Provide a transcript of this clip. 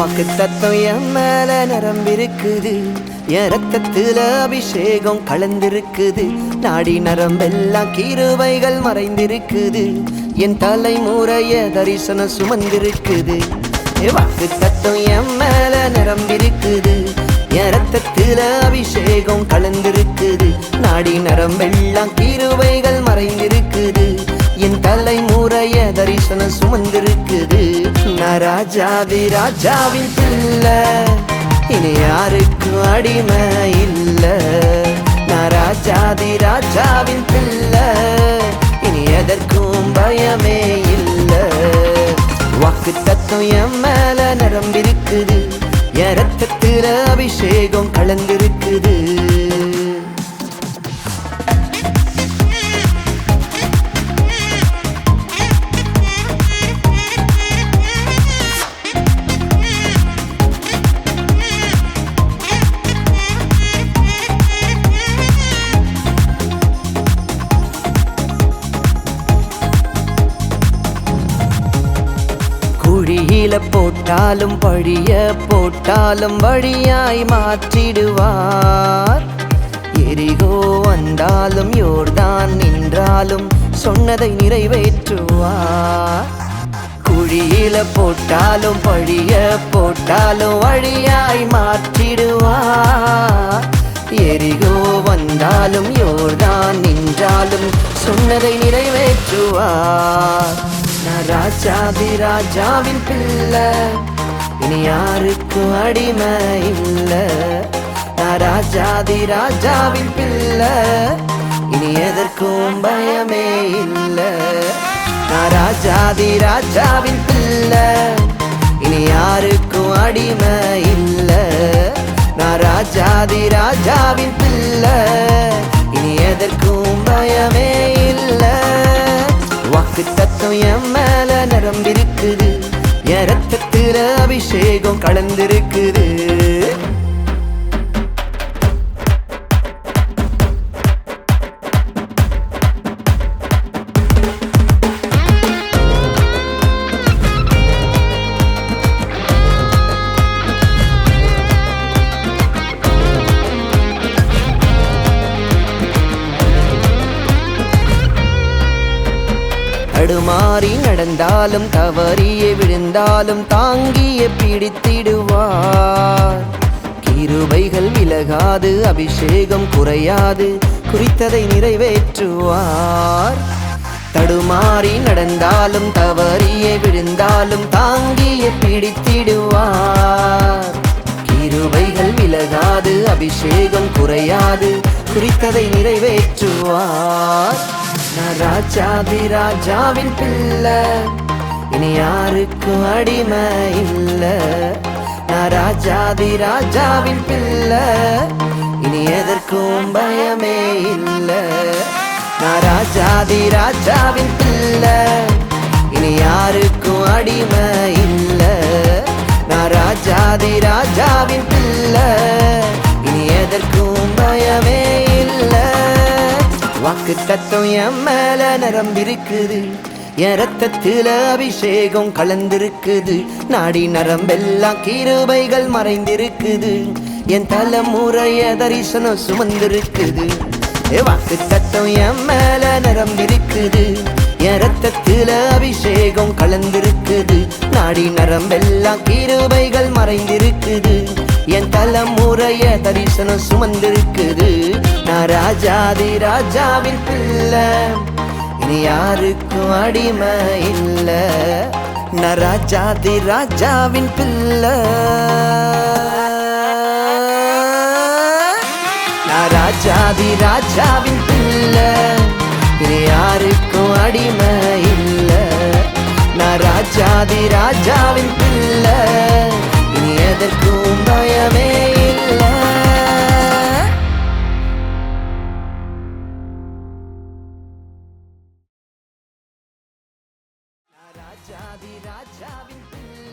வாக்கு தத்துவம் என் மேல நரம்பிருக்குது, என் ரத்தத்துல அபிஷேகம் கலந்திருக்குது. நாடி நரம்பெல்லாம் கிருபைகள் மறைந்திருக்குது, என் தலைமுறைய தரிசனம் சுமந்திருக்குது. வாக்கு தத்துவம் என் மேல நரம்பிருக்குது, என் ரத்தத்துல அபிஷேகம் கலந்திருக்குது. நாடி நரம்பெல்லாம் கிருபைகள் மறைந்திருக்குது, என் தலைமுறைய தரிசனம் சுமந்திருக்குது. நான் ராஜாதி ராஜாவின் பிள்ளை, இனி யாருக்கும் அடிமை இல்ல. நான் ராஜாதி ராஜாவின் பிள்ளை, இனி எதற்கும் பயமே இல்ல. வாக்கு தத்துவம் என் மேல நரம்பிருக்குது, என் ரத்தத்துல அபிஷேகம் கலந்திருக்குது. குழியில போட்டாலும் பழிய போட்டாலும் வழியாய் மாற்றிடுவார். எரிகோ வந்தாலும் யோர்தான் நின்றாலும் சொன்னதை நிறைவேற்றுவார். குழியில போட்டாலும் பழிய போட்டாலும் வழியாய் மாற்றிடுவார். எரிகோ வந்தாலும் யோர்தான் நின்றாலும் சொன்னதை நிறைவேற்றுவார். நான் ராஜாதி ராஜாவின் பிள்ளை, இனி யாருக்கும் அடிமை இல்ல. நான் ராஜாதி ராஜாவின் பிள்ளை, இனி எதற்கும் பயமே இல்ல. நான் ராஜாதி ராஜாவின் பிள்ளை, இனி யாருக்கும் அடிமை இல்ல. நான் ராஜாதி ராஜாவின் பிள்ளை, இனி எதற்கும் பயமே இல்ல. வாக்கு தத்துவம் என் மேல நரம்பிருக்குது, என் ரத்தத்துல அபிஷேகம் கலந்திருக்குது. தடுமாறி நடந்தாலும் தவறியே விழுந்தாலும் தாங்கியே பிடித்திடுவார். கிருபைகள் விலகாது, அபிஷேகம் குறையாது, குறித்ததை நிறைவேற்றுவார். தடுமாறி நடந்தாலும் தவறியே விழுந்தாலும் தாங்கியே பிடித்திடுவார். கிருபைகள் விலகாது, அபிஷேகம் குறையாது, குறித்ததை நிறைவேற்றுவார். நான் ராஜாதி ராஜாவின் பிள்ளை, இனி யாருக்கும் அடிமை இல்ல. நான் ராஜாதி ராஜாவின் பிள்ளை, இனி எதற்கும் பயமே இல்ல. நான் ராஜாதி ராஜாவின் பிள்ளை, இனி யாருக்கும் அடிமை இல்ல. நான் ராஜாதி ராஜாவின் பிள்ளை, இனி எதற்கும் பயமே இல்ல. வாக்கு தத்துவம் என் மேல நரம்பிருக்குது, என் ரத்தத்துல அபிஷேகம் கலந்திருக்குது. நாடி நரம்பெல்லாம் கிருபைகள் மறைந்திருக்குது, என் தலைமுறைய தரிசனம் சுமந்திருக்குது. வாக்கு தத்துவம் என் மேல நரம்பிருக்குது, என் ரத்தத்துல அபிஷேகம் கலந்திருக்குது. நாடி நரம்பெல்லாம் கிருபைகள் மறைந்திருக்குது, என் தலைமுறைய தரிசனம் சுமந்திருக்குது. நான் ராஜாதி ராஜாவின் பிள்ளை, இனி யாருக்கும் அடிமை இல்ல. நான் ராஜாதி ராஜாவின் பிள்ளை, நான் ராஜாதி ராஜாவின் பிள்ளை, இனி யாருக்கும் அடிமை இல்ல. நான் நான் ராஜாதி ராஜாவின் பிள்ளை, இனி எதற்கும் பயமே இல்லை. ராஜாதி ராஜாவின் பிள்ளை.